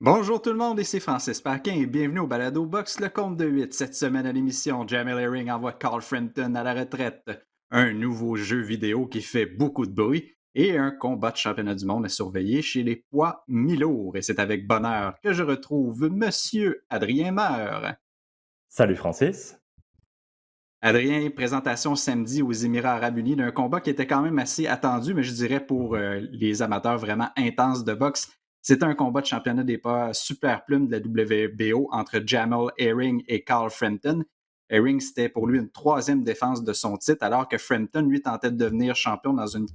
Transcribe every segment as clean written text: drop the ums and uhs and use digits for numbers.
Bonjour tout le monde, ici Francis Parquin et bienvenue au Balado Box Le Compte de 8. Cette semaine à l'émission, Jamel Herring envoie Carl Frampton à la retraite, un nouveau jeu vidéo qui fait beaucoup de bruit et un combat de championnat du monde à surveiller chez les poids mi-lourds. Et c'est avec bonheur que je retrouve Monsieur Adrien Meur. Salut Francis. Adrien, présentation samedi aux Émirats Arabes Unis d'un combat qui était quand même assez attendu, mais je dirais pour Mmh. les amateurs vraiment intenses de boxe. C'était un combat de championnat des poids super plume de la WBO entre Jamel Herring et Carl Frampton. Herring, c'était pour lui une troisième défense de son titre, alors que Frampton, lui, tentait de devenir champion dans une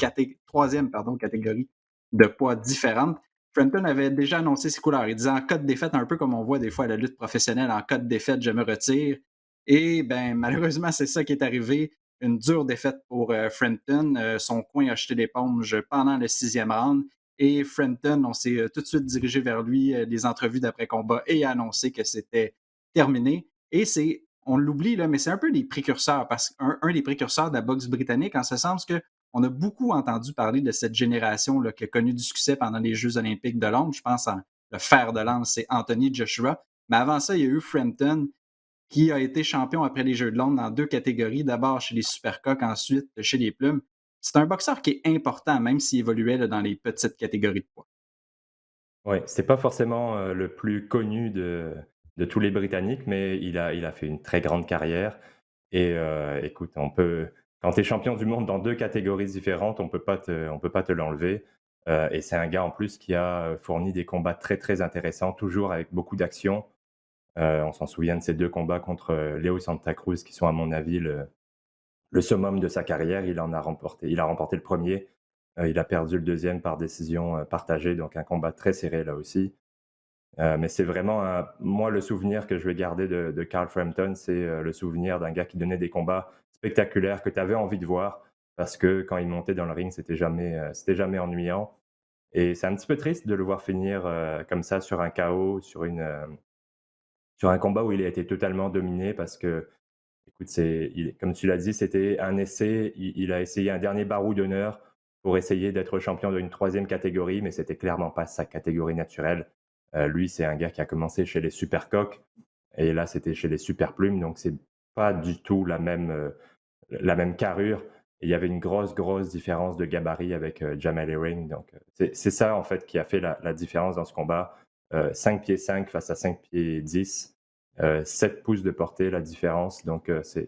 troisième catégorie de poids différente. Frampton avait déjà annoncé ses couleurs. Il disait en cas de défaite, un peu comme on voit des fois à la lutte professionnelle, en cas de défaite, je me retire. Et ben, malheureusement, c'est ça qui est arrivé. Une dure défaite pour Frampton. Son coin a jeté l'éponge pendant le sixième round. Et Frampton, on s'est tout de suite dirigé vers lui, les entrevues d'après-combat, et a annoncé que c'était terminé. Et c'est, on l'oublie, là, mais c'est un peu des précurseurs, parce qu'un des précurseurs de la boxe britannique, en ce sens que on a beaucoup entendu parler de cette génération là, qui a connu du succès pendant les Jeux olympiques de Londres. Je pense en le fer de lance, c'est Anthony Joshua. Mais avant ça, il y a eu Frampton, qui a été champion après les Jeux de Londres dans deux catégories, d'abord chez les Supercoques, ensuite chez les Plumes. C'est un boxeur qui est important, même s'il évoluait là, dans les petites catégories de poids. Ouais, c'est pas forcément, le plus connu de tous les Britanniques, mais il a fait une très grande carrière et écoute, on peut quand tu es champion du monde dans 2 catégories différentes, on peut pas te l'enlever, et c'est un gars en plus qui a, fourni des combats très, très intéressants, toujours avec beaucoup d'action. On s'en souvient de ces 2 combats contre, Leo Santa Cruz qui sont à mon avis le summum de sa carrière. Il a remporté le premier. Il a perdu le deuxième par décision, partagée, donc un combat très serré là aussi. Mais c'est vraiment moi le souvenir que je vais garder de Carl Frampton, c'est, le souvenir d'un gars qui donnait des combats spectaculaires que tu avais envie de voir parce que quand il montait dans le ring, c'était jamais ennuyant et c'est un petit peu triste de le voir finir, comme ça sur un KO, sur un combat où il a été totalement dominé parce que écoute, comme tu l'as dit, c'était un essai. Il a essayé un dernier barou d'honneur pour essayer d'être champion d'une troisième catégorie, mais c'était clairement pas sa catégorie naturelle. Lui, c'est un gars qui a commencé chez les Supercoques et là, c'était chez les Super Plumes, donc c'est pas du tout la même carrure. Et il y avait une grosse, grosse différence de gabarit avec Jamel Herring. Donc, c'est ça, en fait, qui a fait la différence dans ce combat. 5 pieds 5 face à 5 pieds 10, 7 pouces de portée, la différence. Donc, ça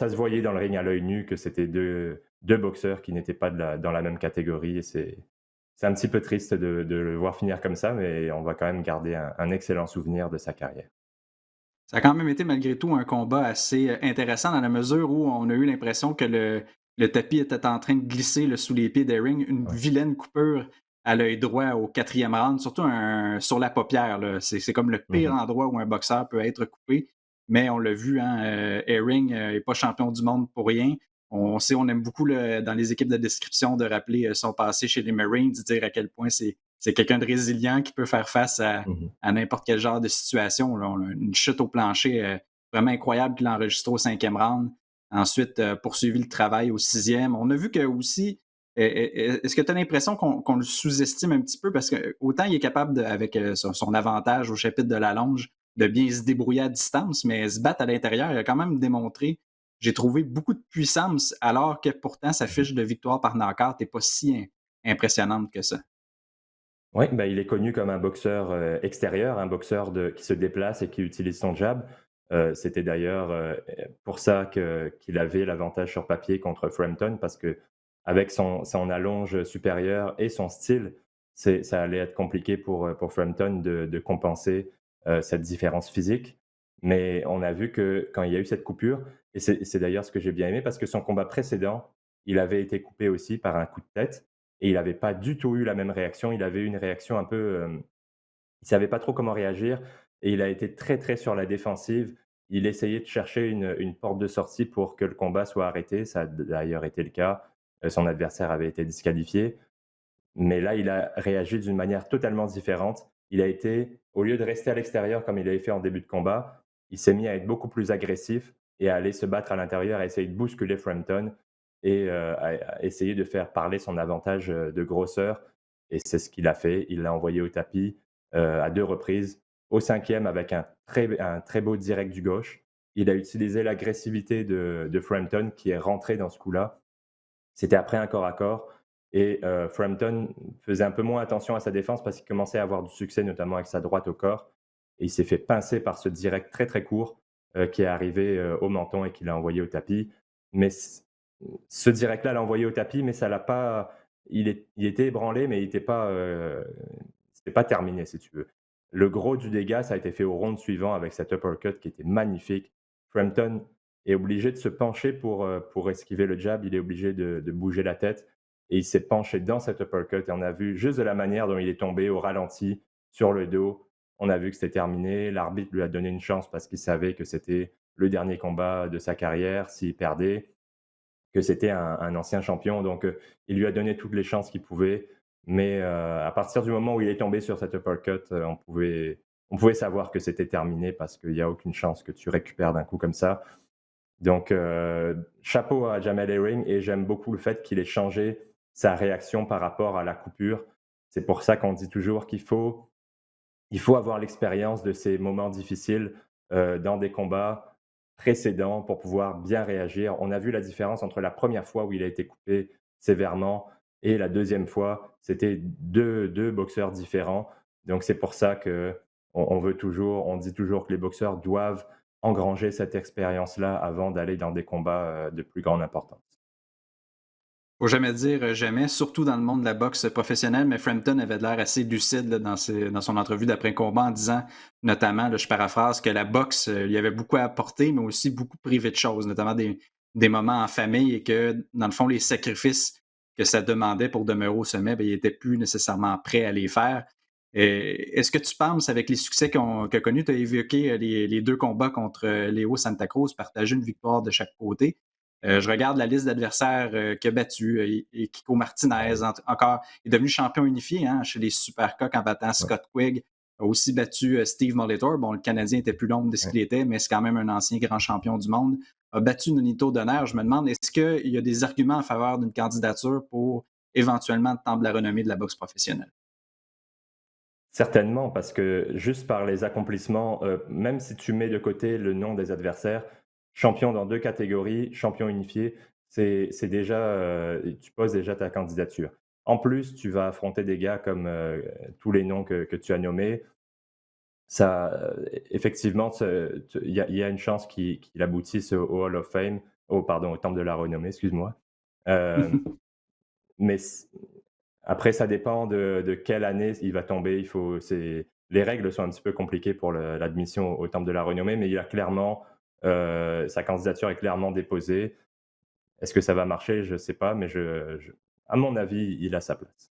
se voyait dans le ring à l'œil nu que c'était deux boxeurs qui n'étaient pas dans la même catégorie. Et c'est un petit peu triste de le voir finir comme ça, mais on va quand même garder un excellent souvenir de sa carrière. Ça a quand même été malgré tout un combat assez intéressant dans la mesure où on a eu l'impression que le tapis était en train de glisser là, sous les pieds d'Herring. Une Ouais. vilaine coupure à l'œil droit au quatrième round, surtout sur la paupière. Là. C'est comme le pire Mmh. endroit où un boxeur peut être coupé. Mais on l'a vu, hein, Herring n'est pas champion du monde pour rien. On sait, on aime beaucoup dans les équipes de description de rappeler son passé chez les Marines, de dire à quel point c'est quelqu'un de résilient qui peut faire face Mmh. à n'importe quel genre de situation. Là. On a une chute au plancher vraiment incroyable qu'il a enregistré au cinquième round. Ensuite, poursuivi le travail au sixième. On a vu que aussi, est-ce que tu as l'impression qu'on le sous-estime un petit peu? Parce que autant il est capable, avec son avantage au chapitre de la longe, de bien se débrouiller à distance, mais se battre à l'intérieur, il a quand même démontré, j'ai trouvé beaucoup de puissance, alors que pourtant sa Mmh. fiche de victoire par knockout n'est pas si impressionnante que ça. Oui, bah, il est connu comme un boxeur, extérieur, un boxeur qui se déplace et qui utilise son jab. C'était d'ailleurs, pour ça qu'il avait l'avantage sur papier contre Frampton parce qu'avec son allonge supérieure et son style, ça allait être compliqué pour Frampton de compenser, cette différence physique. Mais on a vu que quand il y a eu cette coupure et c'est d'ailleurs ce que j'ai bien aimé parce que son combat précédent, il avait été coupé aussi par un coup de tête et il n'avait pas du tout eu la même réaction. Il avait eu une réaction un peu, il savait pas trop comment réagir et il a été très, très sur la défensive. Il essayait de chercher une porte de sortie pour que le combat soit arrêté. Ça a d'ailleurs été le cas. Son adversaire avait été disqualifié. Mais là, il a réagi d'une manière totalement différente. Au lieu de rester à l'extérieur comme il avait fait en début de combat, il s'est mis à être beaucoup plus agressif et à aller se battre à l'intérieur, à essayer de bousculer Frampton et à essayer de faire parler son avantage, de grosseur et c'est ce qu'il a fait. Il l'a envoyé au tapis à 2 reprises. Au 5e, avec un très beau direct du gauche, il a utilisé l'agressivité de Frampton qui est rentré dans ce coup-là. C'était après un corps à corps et Frampton faisait un peu moins attention à sa défense parce qu'il commençait à avoir du succès, notamment avec sa droite au corps, et il s'est fait pincer par ce direct très, très court, qui est arrivé, au menton et qui l'a envoyé au tapis. Mais ce direct-là l'a envoyé au tapis, mais ça l'a pas il était ébranlé, mais il était pas, c'était pas terminé, si tu veux. Le gros du dégât, ça a été fait au round suivant avec cet uppercut qui était magnifique. Frampton est obligé de se pencher pour esquiver le jab. Il est obligé de bouger la tête et il s'est penché dans cet uppercut et on a vu juste de la manière dont il est tombé au ralenti sur le dos. On a vu que c'était terminé. L'arbitre lui a donné une chance parce qu'il savait que c'était le dernier combat de sa carrière s'il perdait, que c'était un ancien champion. Donc, il lui a donné toutes les chances qu'il pouvait. Mais à partir du moment où il est tombé sur cet uppercut, on pouvait savoir que c'était terminé parce qu'il n'y a aucune chance que tu récupères d'un coup comme ça. Donc, chapeau à Jamel Herring et j'aime beaucoup le fait qu'il ait changé sa réaction par rapport à la coupure. C'est pour ça qu'on dit toujours qu'il faut avoir l'expérience de ces moments difficiles dans des combats précédents pour pouvoir bien réagir. On a vu la différence entre la première fois où il a été coupé sévèrement et la deuxième fois. C'était deux boxeurs différents. Donc, c'est pour ça on dit toujours que les boxeurs doivent engranger cette expérience-là avant d'aller dans des combats de plus grande importance. Faut jamais dire jamais, surtout dans le monde de la boxe professionnelle, mais Frampton avait l'air assez lucide là, dans son entrevue d'après-combat en disant, notamment, là, je paraphrase, que la boxe lui avait beaucoup apporté, mais aussi beaucoup privé de choses, notamment des moments en famille et que, dans le fond, les sacrifices que ça demandait pour demeurer au sommet, ben, il n'était plus nécessairement prêt à les faire. Est-ce que tu penses, avec les succès qu'a connus, tu as évoqué les deux combats contre Léo Santa Cruz, partager une victoire de chaque côté? Je regarde la liste d'adversaires qu'il a battus. Et Kiko Martinez, encore, il est devenu champion unifié hein, chez les Supercoques en battant Ouais. Scott Quigg. A aussi battu Steve Molitor. Bon, le Canadien était plus long de ce Ouais. qu'il était, mais c'est quand même un ancien grand champion du monde. A battu Nonito Donaire. Je me demande, est-ce qu'il y a des arguments en faveur d'une candidature pour éventuellement le temple de la renommée de la boxe professionnelle? Certainement, parce que juste par les accomplissements, même si tu mets de côté le nom des adversaires, champion dans 2 catégories, champion unifié, c'est déjà, tu poses déjà ta candidature. En plus, tu vas affronter des gars comme, tous les noms que tu as nommés. Ça, effectivement, il y a une chance qu'il aboutisse au Hall of Fame, au temple de la renommée, excuse-moi. Hem, mais après, ça dépend de quelle année il va tomber. Les règles sont un petit peu compliquées pour l'admission au temple de la renommée, mais il a clairement, sa candidature est clairement déposée. Est-ce que ça va marcher? Je ne sais pas, mais à mon avis, il a sa place.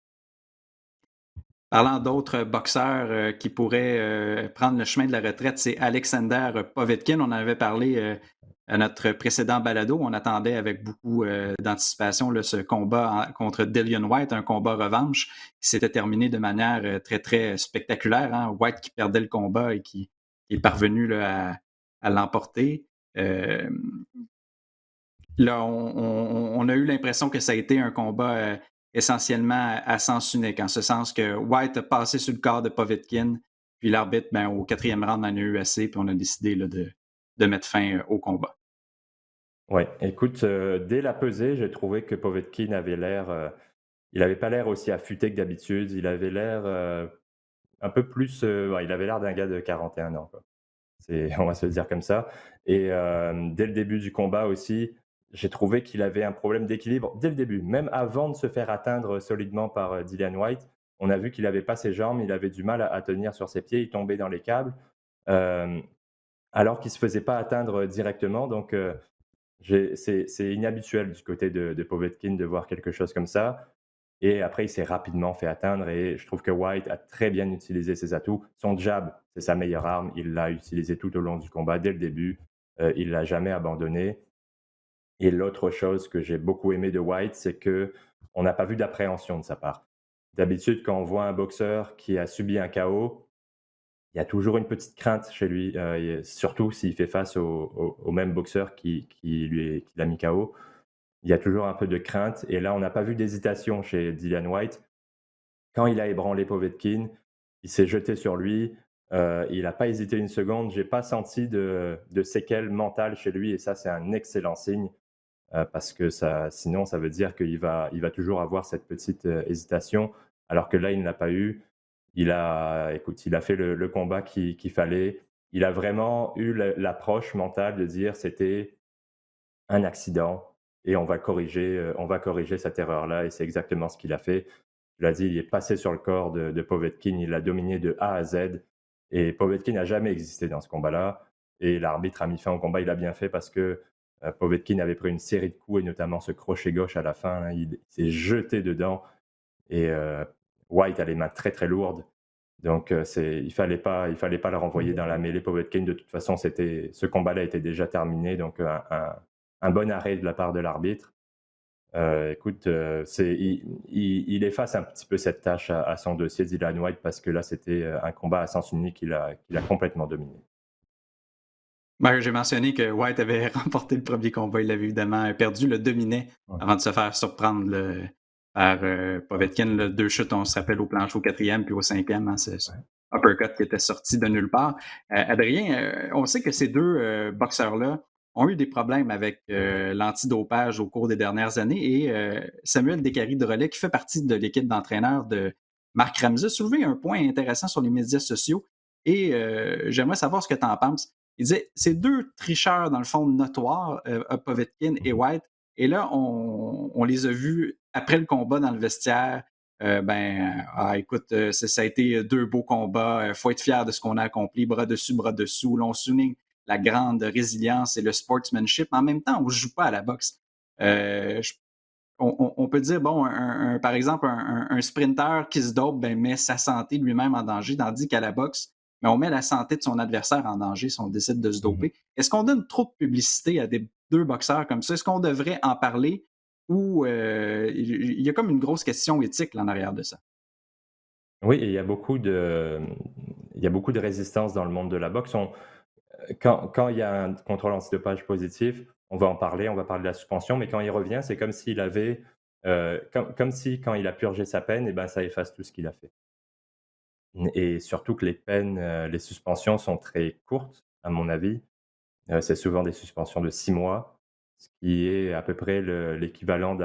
Parlant d'autres boxeurs qui pourraient prendre le chemin de la retraite, c'est Alexander Povetkin. On en avait parlé à notre précédent balado. On attendait avec beaucoup d'anticipation là, ce combat contre Dillian White, un combat revanche qui s'était terminé de manière très, très spectaculaire. Hein. White qui perdait le combat et qui est parvenu là, à l'emporter. Euh, Là, on a eu l'impression que ça a été un combat essentiellement à sens unique, en ce sens que White a passé sur le corps de Povetkin, puis l'arbitre, ben, au quatrième round, en a eu assez, puis on a décidé là, de mettre fin au combat. Ouais, écoute, dès la pesée, j'ai trouvé que Povetkin avait l'air, il avait pas l'air aussi affûté que d'habitude. Il avait l'air, un peu plus, ouais, il avait l'air d'un gars de 41 ans, quoi. On va se le dire comme ça. Et dès le début du combat aussi, j'ai trouvé qu'il avait un problème d'équilibre dès le début. Même avant de se faire atteindre solidement par Dillian White, on a vu qu'il n'avait pas ses jambes, il avait du mal à tenir sur ses pieds, il tombait dans les câbles, euh, alors qu'il ne se faisait pas atteindre directement. Donc, c'est inhabituel du côté de Povetkin de voir quelque chose comme ça. Et après, il s'est rapidement fait atteindre et je trouve que White a très bien utilisé ses atouts. Son jab, c'est sa meilleure arme. Il l'a utilisé tout au long du combat, dès le début. Il l'a jamais abandonné. Et l'autre chose que j'ai beaucoup aimé de White, c'est que on n'a pas vu d'appréhension de sa part. D'habitude, quand on voit un boxeur qui a subi un KO, il y a toujours une petite crainte chez lui, surtout s'il fait face au même boxeur qui l'a mis KO. Il y a toujours un peu de crainte et là, on n'a pas vu d'hésitation chez Dillian White. Quand il a ébranlé Povetkin, il s'est jeté sur lui, il n'a pas hésité une seconde. J'ai pas senti de séquelles mentales chez lui et ça, c'est un excellent signe, parce que sinon ça veut dire qu'il va toujours avoir cette petite, hésitation, alors que là, il ne l'a pas eu. Écoute, il a fait le combat qu'il fallait. Il a vraiment eu l'approche mentale de dire: «C'était un accident et on va corriger cette erreur-là» et c'est exactement ce qu'il a fait. Tu l'as dit, il est passé sur le corps de Povetkin, il l'a dominé de A à Z et Povetkin n'a jamais existé dans ce combat-là et l'arbitre a mis fin au combat. Il a bien fait parce que, Povetkin avait pris une série de coups et notamment ce crochet gauche à la fin, là, il s'est jeté dedans et White a les mains très, très lourdes donc il fallait pas le renvoyer dans la mêlée. Povetkin, de toute façon, ce combat-là était déjà terminé, donc un bon arrêt de la part de l'arbitre. Écoute, il efface un petit peu cette tâche à son dossier, Dillian Whyte, parce que là, c'était un combat à sens unique qu'il a complètement dominé. Ben, j'ai mentionné que White avait remporté le premier combat. Il avait évidemment perdu, le dominait Ouais, avant de se faire surprendre par Povetkin. Là, deux chutes, on se rappelle, au plancher au quatrième puis au cinquième, hein, ce ouais. uppercut qui était sorti de nulle part. Adrien, on sait que ces deux boxeurs-là ont eu des problèmes avec l'antidopage au cours des dernières années et Samuel Descaries-Drolet, qui fait partie de l'équipe d'entraîneurs de Marc Ramsey, a soulevé un point intéressant sur les médias sociaux et j'aimerais savoir ce que tu en penses. Il disait, ces deux tricheurs, dans le fond, notoires, Povetkin et Mmh. White, et là, on les a vus après le combat dans le vestiaire. Écoute, ça a été deux beaux combats. Il faut être fier de ce qu'on a accompli, bras dessus, bras dessous. Là, on souligne la grande résilience et le sportsmanship. En même temps, on ne joue pas à la boxe. Je on peut dire, bon, par exemple, un sprinter qui se dope ben, met sa santé lui-même en danger, tandis qu'à la boxe, ben, on met la santé de son adversaire en danger si on décide de se Mmh. doper. Est-ce qu'on donne trop de publicité à des deux boxeurs comme ça? Est-ce qu'on devrait en parler ou il y a comme une grosse question éthique là, en arrière de ça? Oui et il y a beaucoup de résistance dans le monde de la boxe. Quand il y a un contrôle antidopage positif, on va en parler, on va parler de la suspension, mais quand il revient, c'est comme s'il avait, comme si quand il a purgé sa peine et ben, ça efface tout ce qu'il a fait. Et surtout que les peines, les suspensions sont très courtes, à mon avis. C'est souvent des suspensions de 6 mois, ce qui est à peu près l'équivalent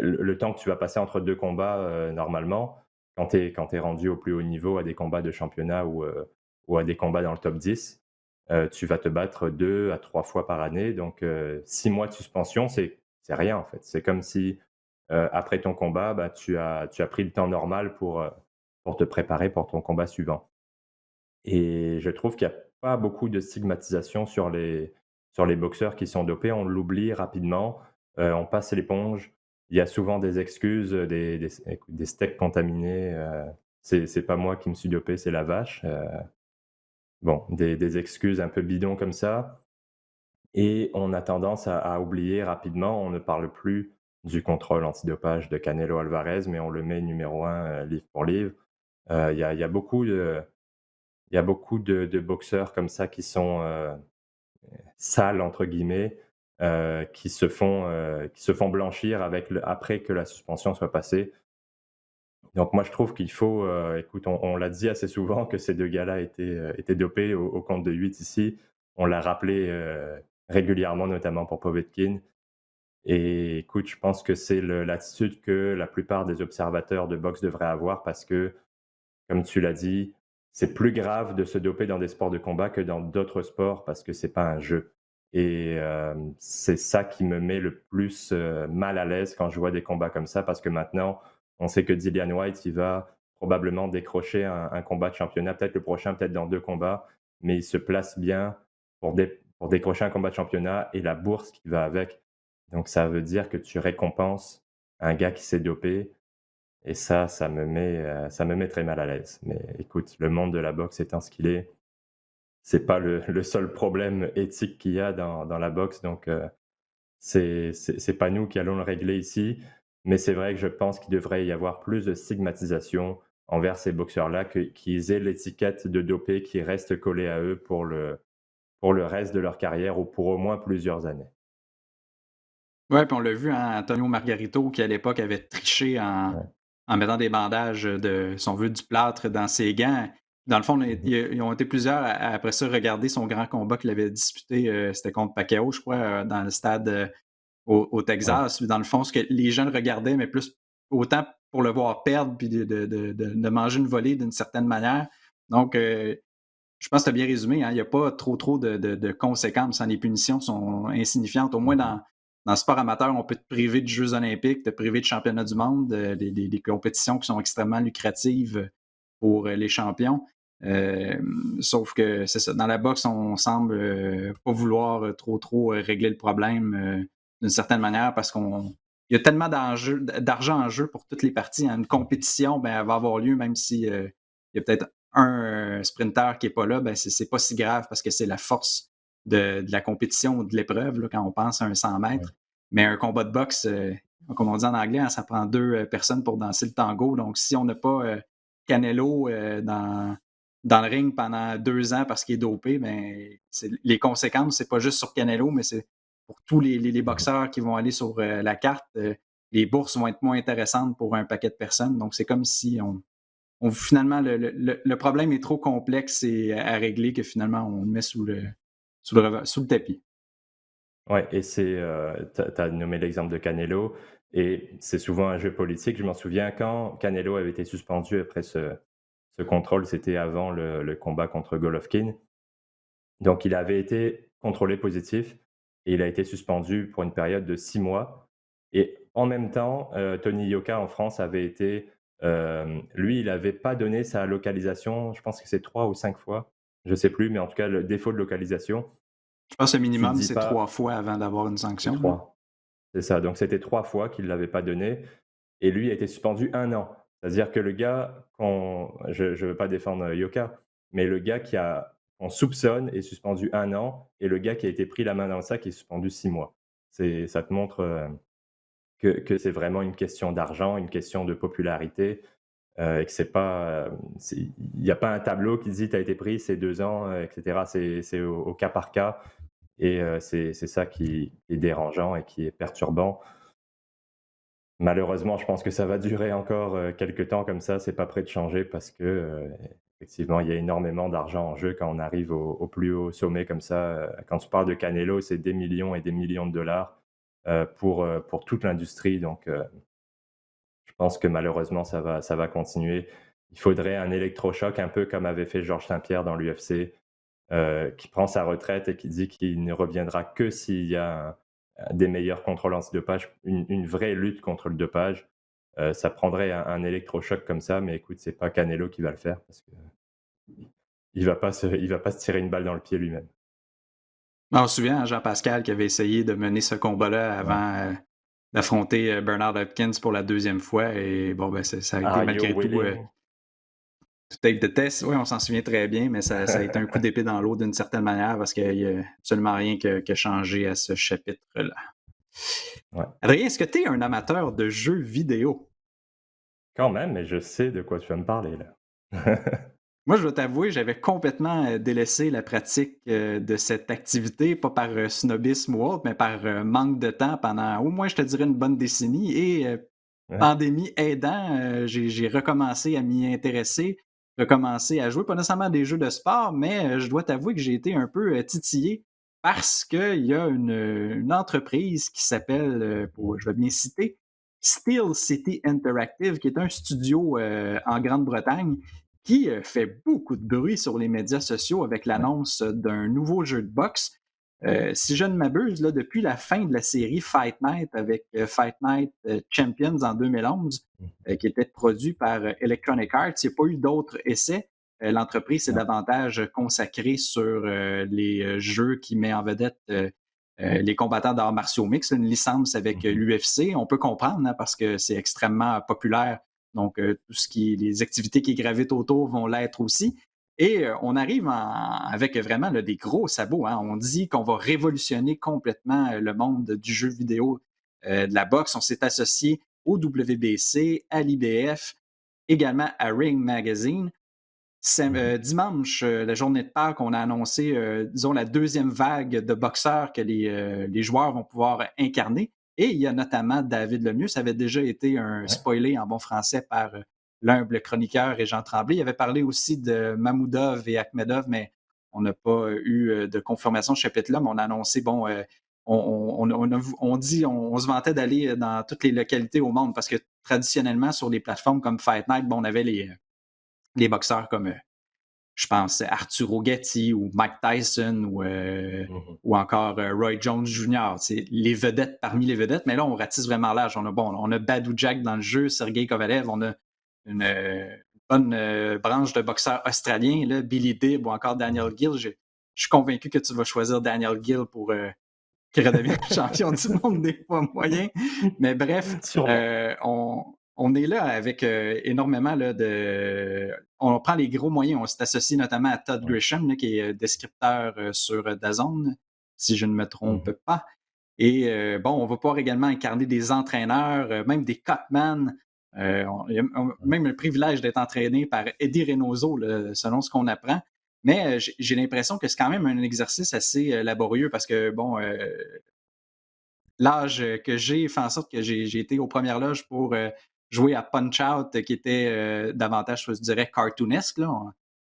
le temps que tu vas passer entre 2 combats, normalement, quand tu es rendu au plus haut niveau à des combats de championnat ou à des combats dans le top 10, tu vas te battre 2 à 3 fois par année donc 6 mois de suspension, c'est rien en fait. C'est comme si, après ton combat, bah, tu as pris le temps normal pour te préparer pour ton combat suivant et je trouve qu'il y a pas beaucoup de stigmatisation sur les boxeurs qui sont dopés. On l'oublie rapidement, on passe l'éponge. Il y a souvent des excuses, des steaks contaminés, c'est pas moi qui me suis dopé, c'est la vache, bon, des excuses un peu bidons comme ça et on a tendance à oublier rapidement. On ne parle plus du contrôle antidopage de Canelo Alvarez, mais on le met numéro 1, livre pour livre. Il y a beaucoup de boxeurs comme ça qui sont, «sales» entre guillemets, qui se font blanchir après que la suspension soit passée. Donc moi je trouve qu'il faut, écoute, on l'a dit assez souvent que ces 2 gars-là étaient dopés au compte de 8 ici. On l'a rappelé, régulièrement, notamment pour Povetkin et écoute, je pense que c'est l'attitude que la plupart des observateurs de boxe devraient avoir parce que, comme tu l'as dit, c'est plus grave de se doper dans des sports de combat que dans d'autres sports parce que c'est pas un jeu et c'est ça qui me met le plus, mal à l'aise quand je vois des combats comme ça parce que maintenant, on sait que Dillian Whyte, il va probablement décrocher un combat de championnat, peut-être le prochain, peut-être dans 2 combats, mais il se place bien pour décrocher un combat de championnat et la bourse qui va avec. Donc ça veut dire que tu récompenses un gars qui s'est dopé et ça me met très mal à l'aise. Mais écoute, le monde de la boxe étant ce qu'il est, c'est pas le seul problème éthique qu'il y a dans la boxe, donc c'est pas nous qui allons le régler ici. Mais c'est vrai que je pense qu'il devrait y avoir plus de stigmatisation envers ces boxeurs-là, qu'ils aient l'étiquette de dopé qui reste collée à eux pour le reste de leur carrière ou pour au moins plusieurs années. Ouais, puis on l'a vu, hein, Antonio Margarito, qui à l'époque avait triché en Ouais. en mettant des bandages si on veut, du plâtre dans ses gants. Dans le fond, Mmh. ils ont été plusieurs après ça regarder son grand combat qu'il avait disputé, c'était contre Pacquiao, je crois, dans le stade au Ouais, Texas. Dans le fond, ce que les jeunes regardaient, mais plus autant pour le voir perdre puis de manger une volée d'une certaine manière. Donc, je pense que tu as bien résumé, hein, il n'y a pas trop de conséquences, hein, les punitions sont insignifiantes. Au moins mmh, dans le sport amateur, on peut te priver de Jeux olympiques, te priver de championnats du monde, des compétitions qui sont extrêmement lucratives pour les champions. Sauf que c'est ça, dans la boxe, on semble pas vouloir trop régler le problème d'une certaine manière parce qu'il y a tellement d'argent en jeu pour toutes les parties, hein. Une compétition, ben, elle va avoir lieu même si il y a peut-être un sprinter qui n'est pas là, ben, c'est pas si grave parce que c'est la force de la compétition ou de l'épreuve là, quand on pense à un 100 ouais, mètres. Mais un combat de boxe, comme on dit en anglais, hein, ça prend deux personnes pour danser le tango. Donc, si on n'a pas Canelo dans le ring pendant 2 ans parce qu'il est dopé, ben, les conséquences, c'est pas juste sur Canelo, mais c'est pour tous les mmh. boxeurs qui vont aller sur la carte. Les bourses vont être moins intéressantes pour un paquet de personnes. Donc, c'est comme si finalement, le problème est trop complexe et à régler que finalement, on le met sous le tapis. Ouais et tu as nommé l'exemple de Canelo et c'est souvent un jeu politique. Je m'en souviens quand Canelo avait été suspendu après ce contrôle, c'était avant le combat contre Golovkin. Donc il avait été contrôlé positif et il a été suspendu pour une période de 6 mois et en même temps, Tony Yoka en France avait été, lui, il n'avait pas donné sa localisation, je pense que c'est 3 ou 5 fois, je sais plus, mais en tout cas le défaut de localisation, Je pense que le tu minimum, dis c'est pas 3 fois avant d'avoir une c'est sanction, là. 3. C'est ça, donc c'était 3 fois qu'il ne l'avait pas donné et lui a été suspendu 1 an. C'est-à-dire que le gars je ne veux pas défendre Yoka, mais le gars qu'on soupçonne est suspendu 1 an et le gars qui a été pris la main dans le sac est suspendu 6 mois. Ça te montre, que c'est vraiment une question d'argent, une question de popularité, et que c'est pas, il n'y a pas un tableau qui dit: «Tu as été pris, c'est 2 ans», et cetera. C'est au cas par cas et c'est ça qui est dérangeant et qui est perturbant. Malheureusement, je pense que ça va durer encore, quelque temps comme ça, c'est pas prêt de changer parce que, effectivement, il y a énormément d'argent en jeu quand on arrive au plus haut sommet comme ça, quand tu parles de Canelo, c'est des millions et des millions de dollars, pour toute l'industrie donc je pense que malheureusement ça va continuer. Il faudrait un électrochoc un peu comme avait fait Georges Saint-Pierre dans l'UFC, qui prend sa retraite et qui dit qu'il ne reviendra que s'il y a des meilleurs contrôles antidopage, une vraie lutte contre le dopage. Ça prendrait un électrochoc comme ça, mais écoute, c'est pas Canelo qui va le faire parce qu'il va pas se tirer une balle dans le pied lui-même. Ah, on se souvient, hein, Jean-Pascal qui avait essayé de mener ce combat-là Ouais. avant, d'affronter, Bernard Hopkins pour la deuxième fois et bon, ben, ça a été Mario malgré tout, Willing, tout take the test. Oui, on s'en souvient très bien, mais ça a été un coup d'épée dans l'eau d'une certaine manière parce qu'il y a absolument rien qui a changé à ce chapitre-là. ouais, Adrien, est-ce que tu es un amateur de jeux vidéo? quand même, mais je sais de quoi tu vas me parler là. Moi, je dois t'avouer, j'avais complètement, délaissé la pratique, de cette activité, pas par, snobisme ou autre, mais par, manque de temps pendant au moins, je te dirais, une bonne décennie et Ouais, pandémie aidant, j'ai recommencé à m'y intéresser, recommencé à jouer, pas nécessairement à des jeux de sport, mais je dois t'avouer que j'ai été un peu, titillé parce qu'il y a une entreprise qui s'appelle, je vais bien citer, Steel City Interactive, qui est un studio, en Grande-Bretagne qui fait beaucoup de bruit sur les médias sociaux avec ouais. l'annonce d'un nouveau jeu de boxe. Si je ne m'abuse, là, depuis la fin de la série Fight Night avec Fight Night Champions en 2011, Mmh. qui était produit par Electronic Arts, il n'y a pas eu d'autres essais. L'entreprise s'est Ouais. davantage consacrée sur les jeux qui met en vedette les combattants d'arts martiaux mixtes, une licence avec Mmh. l'UFC. On peut comprendre hein, parce que c'est extrêmement populaire donc, les activités qui gravitent autour vont l'être aussi. Et on arrive avec vraiment là, des gros sabots. Hein. On dit qu'on va révolutionner complètement le monde du jeu vidéo, de la boxe. On s'est associé au WBC, à l'IBF, également à Ring Magazine. Mmh. Dimanche, la journée de Pâques, on a annoncé, disons, la deuxième vague de boxeurs que les joueurs vont pouvoir incarner. Et il y a notamment David Lemieux, ça avait déjà été un Ouais. spoilé en bon français par l'humble chroniqueur et Jean Tremblay. Il avait parlé aussi de Mamoudov et Akhmedov, mais on n'a pas eu de confirmation de ce chapitre-là, mais on a annoncé, bon, on se vantait d'aller dans toutes les localités au monde parce que traditionnellement, sur les plateformes comme Fight Night, bon, on avait les boxeurs comme je pense, Arturo Gatti ou Mike Tyson Mmh. ou encore Roy Jones Jr. C'est les vedettes parmi les vedettes, mais là, on ratisse vraiment large. On a Badou Jack dans le jeu, Sergei Kovalev, on a une bonne branche de boxeurs australiens, là, Billy Dibb ou encore Daniel Mmh. Gill. Je suis convaincu que tu vas choisir Daniel Gill pour qu'il redevienne champion du monde des poids moyens. Mais bref, Sûrement. on est là avec énormément là, de. On prend les gros moyens. On s'est associé notamment à Todd Ouais. Grisham, là, qui est descripteur sur DAZN, si je ne me trompe Mmh. pas. Et bon, on va pouvoir également incarner des entraîneurs, même des cutman. Il y a Mmh. même le privilège d'être entraîné par Eddie Reynoso, là, selon ce qu'on apprend. Mais j'ai l'impression que c'est quand même un exercice assez laborieux parce que, bon, l'âge que j'ai fait en sorte que j'ai été aux premières loges pour jouer à Punch-Out, qui était davantage, je dirais, cartoonesque. Là.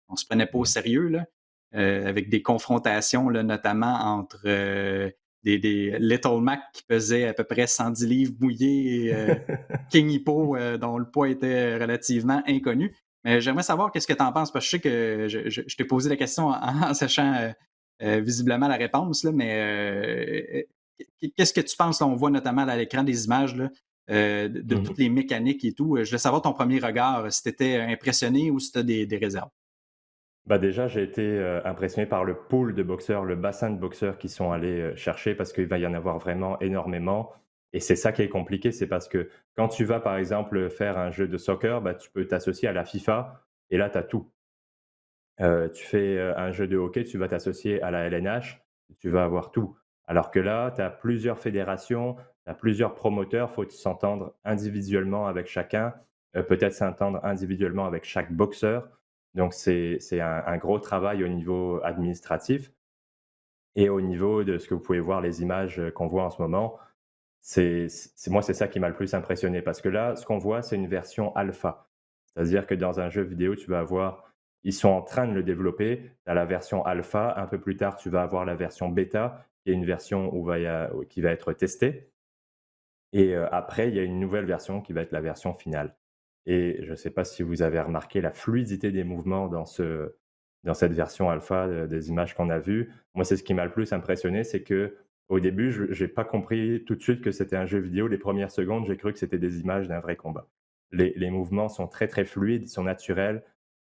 On se prenait pas au Ouais. sérieux, là, avec des confrontations, là, notamment entre des Little Mac qui pesaient à peu près 110 livres mouillés et King Hippo, dont le poids était relativement inconnu. Mais j'aimerais savoir qu'est-ce que tu en penses, parce que je sais que je t'ai posé la question en sachant visiblement la réponse, là, mais qu'est-ce que tu penses? Là, on voit notamment à l'écran des images là, de toutes Mmh. les mécaniques et tout. Je voulais savoir ton premier regard, si tu étais impressionné ou si tu as des réserves. Bah, déjà, j'ai été, impressionné par le pool de boxeurs, le bassin de boxeurs qui sont allés, chercher parce qu'il va y en avoir vraiment énormément et c'est ça qui est compliqué. C'est parce que quand tu vas, par exemple, faire un jeu de soccer, bah, tu peux t'associer à la FIFA et là, tu as tout. Tu fais, un jeu de hockey, tu vas t'associer à la LNH, tu vas avoir tout. Alors que là, tu as plusieurs fédérations, tu as plusieurs promoteurs, faut s'entendre individuellement avec chacun, peut-être s'entendre individuellement avec chaque boxeur. Donc c'est un gros travail au niveau administratif et au niveau de ce que vous pouvez voir, les images, qu'on voit en ce moment. C'est ça qui m'a le plus impressionné parce que là, ce qu'on voit, c'est une version alpha. C'est-à-dire que dans un jeu vidéo, tu vas avoir ils sont en train de le développer, tu as la version alpha, un peu plus tard, tu vas avoir la version bêta, qui est une version qui va être testée et après, il y a une nouvelle version qui va être la version finale et je ne sais pas si vous avez remarqué la fluidité des mouvements dans cette version alpha, des images qu'on a vues. Moi, c'est ce qui m'a le plus impressionné, c'est que au début, je n'ai pas compris tout de suite que c'était un jeu vidéo. Les premières secondes, j'ai cru que c'était des images d'un vrai combat. Les mouvements sont très, très fluides, ils sont naturels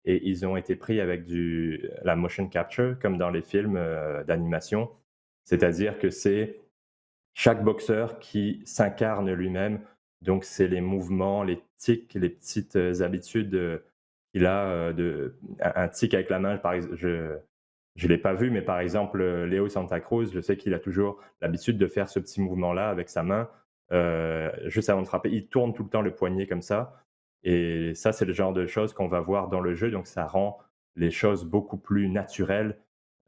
et ils ont été pris avec la motion capture comme dans les films, d'animation. C'est-à-dire que c'est chaque boxeur qui s'incarne lui-même, donc c'est les mouvements, les tics, les petites, habitudes, qu'il a, un tic avec la main, par exemple, je l'ai pas vu, mais par exemple, Léo Santa Cruz, je sais qu'il a toujours l'habitude de faire ce petit mouvement-là avec sa main, juste avant de frapper. Il tourne tout le temps le poignet comme ça et ça, c'est le genre de choses qu'on va voir dans le jeu, donc ça rend les choses beaucoup plus naturelles,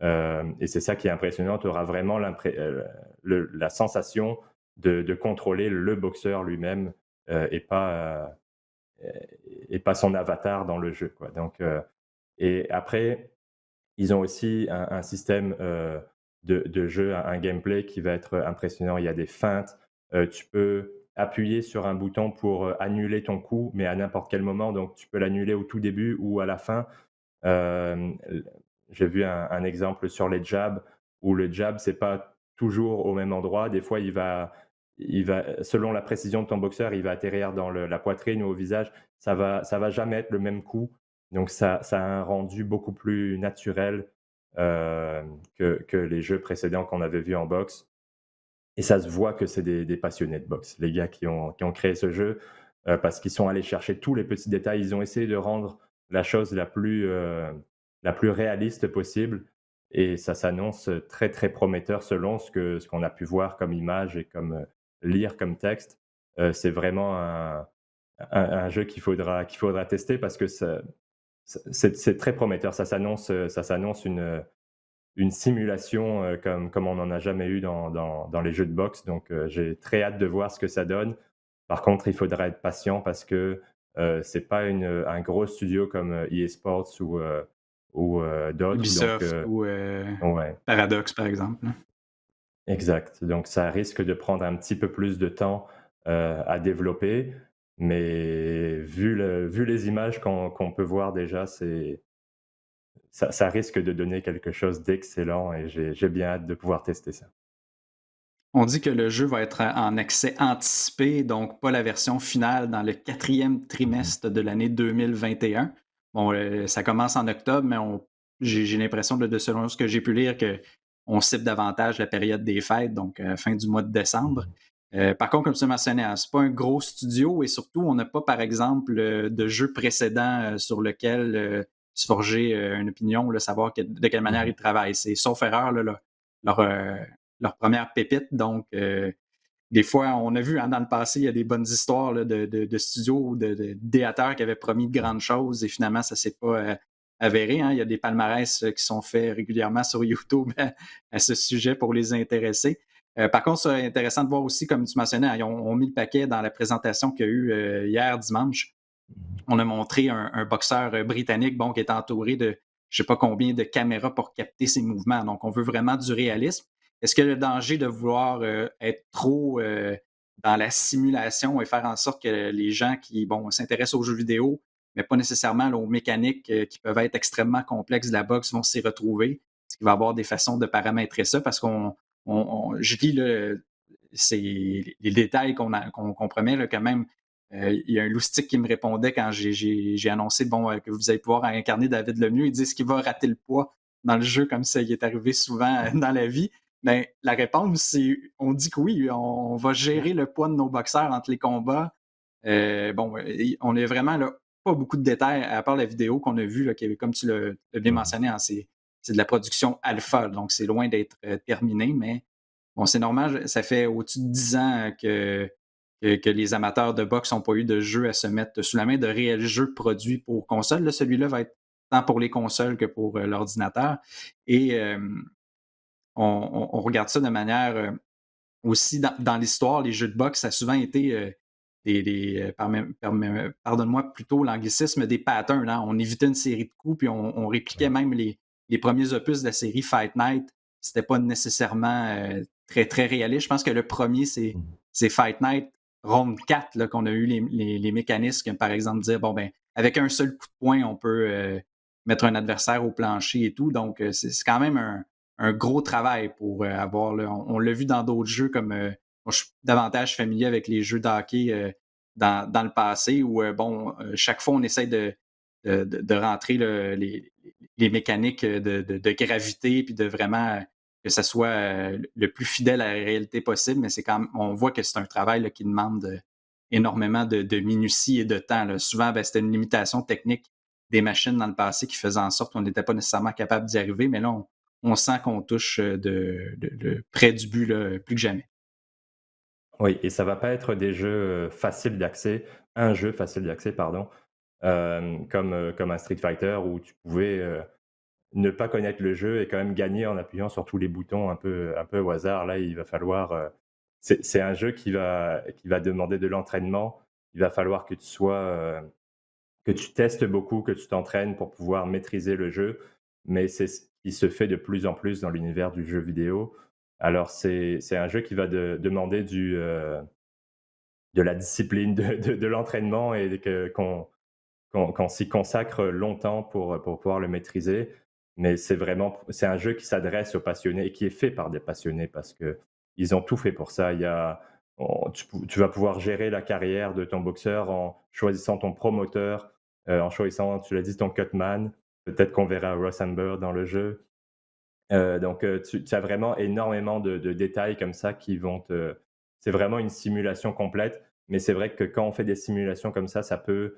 et c'est ça qui est impressionnant. Tu auras vraiment la sensation de contrôler le boxeur lui-même, heu, et pas son avatar dans le jeu, quoi, donc et après ils ont aussi un système, de jeu, un gameplay qui va être impressionnant. Il y a des feintes, tu peux appuyer sur un bouton pour, annuler ton coup, mais à n'importe quel moment, donc tu peux l'annuler au tout début ou à la fin. L J'ai vu un exemple sur les jabs, où le jab, c'est pas toujours au même endroit. Des fois, il va selon la précision de ton boxeur, il va atterrir dans la poitrine ou au visage. Ça va jamais être le même coup. Donc ça a un rendu beaucoup plus naturel, que les jeux précédents qu'on avait vus en boxe et ça se voit que c'est des passionnés de boxe, les gars qui ont créé ce jeu, parce qu'ils sont allés chercher tous les petits détails. Ils ont essayé de rendre la chose la plus réaliste possible et ça s'annonce, très, très prometteur selon ce qu'on a pu voir comme image et comme, lire comme texte. C'est vraiment un jeu qu'il faudra tester parce que c'est très prometteur. Ça s'annonce une simulation comme on n'en a jamais eu dans les jeux de boxe. Donc, j'ai très hâte de voir ce que ça donne. Par contre, il faudra être patient parce que c'est pas un gros studio comme EA Sports ou d'autres. Donc, Ubisoft ou ouais, Paradox, par exemple, là. exact. Donc, ça risque de prendre un petit peu plus de temps à développer. Mais vu les images qu'on peut voir déjà, ça risque de donner quelque chose d'excellent et j'ai bien hâte de pouvoir tester ça. On dit que le jeu va être en accès anticipé, donc pas la version finale dans le quatrième Mmh. trimestre de l'année 2021. Bon, ça commence en octobre, mais j'ai l'impression, selon ce que j'ai pu lire, qu'on cible davantage la période des fêtes, donc fin du mois de décembre. Mmh. Par contre, comme tu mentionnais, hein, c'est pas un gros studio et surtout, on n'a pas, par exemple, de jeu précédent sur lequel se forger une opinion, là, savoir de quelle manière Mmh. ils travaillent. C'est sauf erreur, là, leur, leur première pépite. Donc, des fois, on a vu hein, dans le passé, il y a des bonnes histoires là, de studios ou d'idéateurs qui avaient promis de Mmh. grandes choses et finalement, ça ne s'est pas avéré. Hein. Il y a des palmarès qui sont faits régulièrement sur YouTube à ce sujet pour les intéressés. Par contre, c'est intéressant de voir aussi, comme tu mentionnais, hein, ils ont mis le paquet dans la présentation qu'il y a eu hier dimanche. Mmh. On a montré un boxeur britannique bon, qui est entouré de je ne sais pas combien de caméras pour capter ses mouvements. Donc, on veut vraiment du réalisme. Est-ce que le danger de vouloir être trop dans la simulation et faire en sorte que les gens qui bon, s'intéressent aux jeux vidéo, mais pas nécessairement là, aux mécaniques qui peuvent être extrêmement complexes de la boxe, vont s'y retrouver? Est-ce qu'il va y avoir des façons de paramétrer ça? Parce je lis les détails qu'on compromet là, quand même il y a un loustic qui me répondait quand j'ai annoncé bon, que vous allez pouvoir incarner David Lemieux. Il dit est-ce qu'il va rater le poids dans le jeu comme ça il est arrivé souvent dans la vie? Ben, la réponse, c'est on dit que oui, on va gérer le poids de nos boxeurs entre les combats. Bon, on a vraiment là, pas beaucoup de détails, à part la vidéo qu'on a vue, là, qui, comme tu l'as bien Mmh. mentionné, hein, c'est de la production alpha, donc c'est loin d'être terminé, mais bon, c'est normal, ça fait au-dessus de 10 ans que les amateurs de boxe n'ont pas eu de jeu à se mettre sous la main, de réels jeux produits pour console. Là, celui-là va être tant pour les consoles que pour l'ordinateur. Et on regarde ça de manière aussi dans l'histoire, les jeux de boxe, ça a souvent été pardonne-moi plutôt l'anglicisme, des patterns. Hein. On évitait une série de coups, puis on répliquait Ouais. même les premiers opus de la série Fight Night. C'était pas nécessairement très, très réaliste. Je pense que le premier, Mmh. c'est Fight Night Round 4 là, qu'on a eu les mécanismes, par exemple, dire bon, ben, avec un seul coup de poing, on peut mettre un adversaire au plancher et tout. Donc, c'est quand même un gros travail pour avoir. Là, on l'a vu dans d'autres jeux comme. Moi, je suis davantage familier avec les jeux de hockey dans le passé où, bon, chaque fois, on essaie de rentrer les mécaniques de gravité puis de vraiment que ça soit le plus fidèle à la réalité possible, mais c'est quand même, on voit que c'est un travail là, qui demande énormément de minutie et de temps. Là. Souvent, ben, c'était une limitation technique des machines dans le passé qui faisait en sorte qu'on n'était pas nécessairement capable d'y arriver, mais là, on sent qu'on touche près du but là, plus que jamais. Oui, et ça va pas être des jeux faciles d'accès, un jeu facile d'accès, pardon, comme un Street Fighter où tu pouvais ne pas connaître le jeu et quand même gagner en appuyant sur tous les boutons un peu au hasard. Là, il va falloir. C'est un jeu qui va demander de l'entraînement. Il va falloir que tu testes beaucoup, que tu t'entraînes pour pouvoir maîtriser le jeu. Mais c'est ce qui se fait de plus en plus dans l'univers du jeu vidéo. Alors, c'est un jeu qui va demander de la discipline, de l'entraînement et qu'on s'y consacre longtemps pour pouvoir le maîtriser. Mais c'est un jeu qui s'adresse aux passionnés et qui est fait par des passionnés parce qu'ils ont tout fait pour ça. Tu vas pouvoir gérer la carrière de ton boxeur en choisissant ton promoteur, en choisissant, tu l'as dit, ton cutman. Peut-être qu'on verra Ross Amber dans le jeu. Donc, tu as vraiment énormément de détails comme ça qui vont te c'est vraiment une simulation complète, mais c'est vrai que quand on fait des simulations comme ça peut,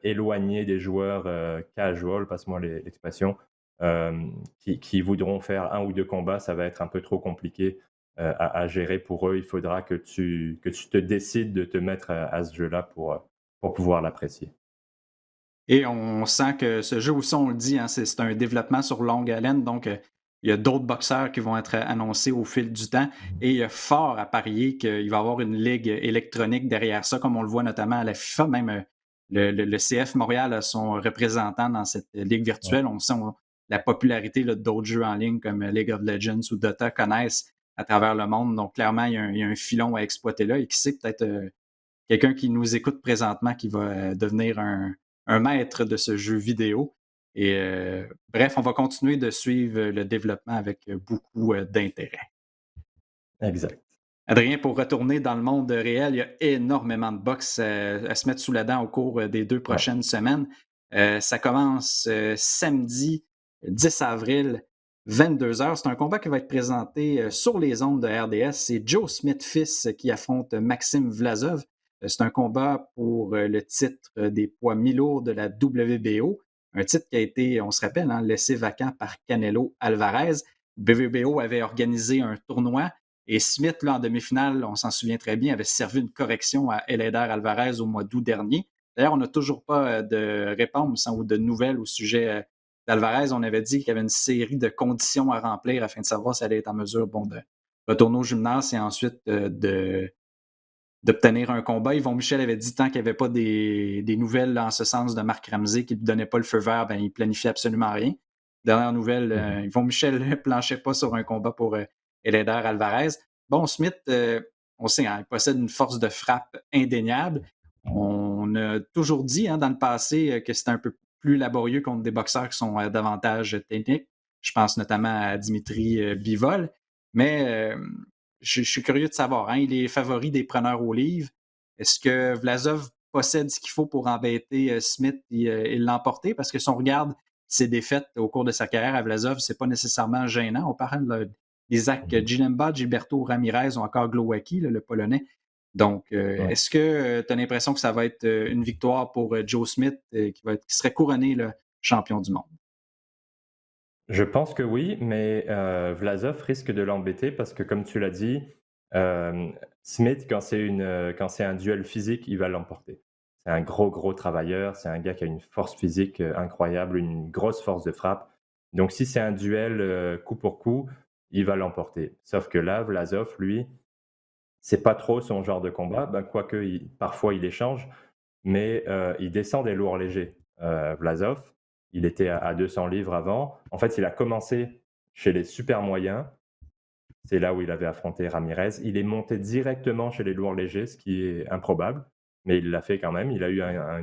éloigner des joueurs, casual, passe-moi l'expression, qui voudront faire un ou 2 combats. Ça va être un peu trop compliqué, à gérer pour eux. Il faudra que tu te décides de te mettre à ce jeu-là pour pouvoir l'apprécier. Et on sent que ce jeu aussi, on le dit, hein, c'est un développement sur longue haleine. Donc, Il y a d'autres boxeurs qui vont être annoncés au fil du temps et il y a fort à parier qu'il va y avoir une ligue électronique derrière ça, comme on le voit notamment à la FIFA. Même le CF Montréal a son représentant dans cette ligue Ouais. virtuelle. On sent la popularité là, d'autres jeux en ligne comme League of Legends ou Dota connaissent à travers le monde. Donc, clairement, il y a un filon à exploiter là et qui sait peut-être quelqu'un qui nous écoute présentement qui va devenir un maître de ce jeu vidéo. Et bref, on va continuer de suivre le développement avec beaucoup d'intérêt. Exact. Adrien, pour retourner dans le monde réel, il y a énormément de boxe à se mettre sous la dent au cours des 2 Ouais. prochaines semaines. Ça commence samedi 10 avril, 22 heures. C'est un combat qui va être présenté sur les ondes de RDS. C'est Joe Smith fils qui affronte Maxime Vlasov. C'est un combat pour le titre des poids mi-lourds de la WBO. Un titre qui a été, on se rappelle, hein, laissé vacant par Canelo Alvarez. WBO avait organisé un tournoi et Smith, là, en demi-finale, on s'en souvient très bien, avait servi une correction à Eleider Alvarez au mois d'août dernier. D'ailleurs, on n'a toujours pas de réponse ou de nouvelles au sujet d'Alvarez. On avait dit qu'il y avait une série de conditions à remplir afin de savoir si elle allait être en mesure de retourner au gymnase et ensuite d'obtenir un combat. Yvon Michel avait dit tant qu'il n'y avait pas des nouvelles en ce sens de Marc Ramsey qui ne donnait pas le feu vert, ben, il ne planifiait absolument rien. Dernière nouvelle, Mmh. Yvon Michel ne planchait pas sur un combat pour Eleider Alvarez. Bon, Smith, on sait, hein, il possède une force de frappe indéniable. On a toujours dit hein, dans le passé que c'était un peu plus laborieux contre des boxeurs qui sont davantage techniques. Je pense notamment à Dimitri Bivol. Mais je suis curieux de savoir, hein, il est favori des preneurs au livre. Est-ce que Vlasov possède ce qu'il faut pour embêter Smith et l'emporter? Parce que si on regarde ses défaites au cours de sa carrière à Vlasov, c'est pas nécessairement gênant. On parle d'Isaac Mmh. Gilemba, Gilberto Ramirez ou encore Glowacki, le Polonais. Donc, Ouais. est-ce que tu as l'impression que ça va être une victoire pour Joe Smith qui serait couronné le champion du monde? Je pense que oui, mais Vlasov risque de l'embêter parce que comme tu l'as dit, hem, Smith quand c'est un duel physique, il va l'emporter. C'est un gros, gros travailleur, c'est un gars qui a une force physique, incroyable, une grosse force de frappe. Donc si c'est un duel, coup pour coup, il va l'emporter. Sauf que là, Vlasov, lui, c'est pas trop son genre de combat, ben, quoique parfois il échange, mais il descend des lourds légers. Vlasov, il était à 200 livres avant. En fait, il a commencé chez les super moyens. C'est là où il avait affronté Ramirez. Il est monté directement chez les lourds légers, ce qui est improbable, mais il l'a fait quand même. Il a eu un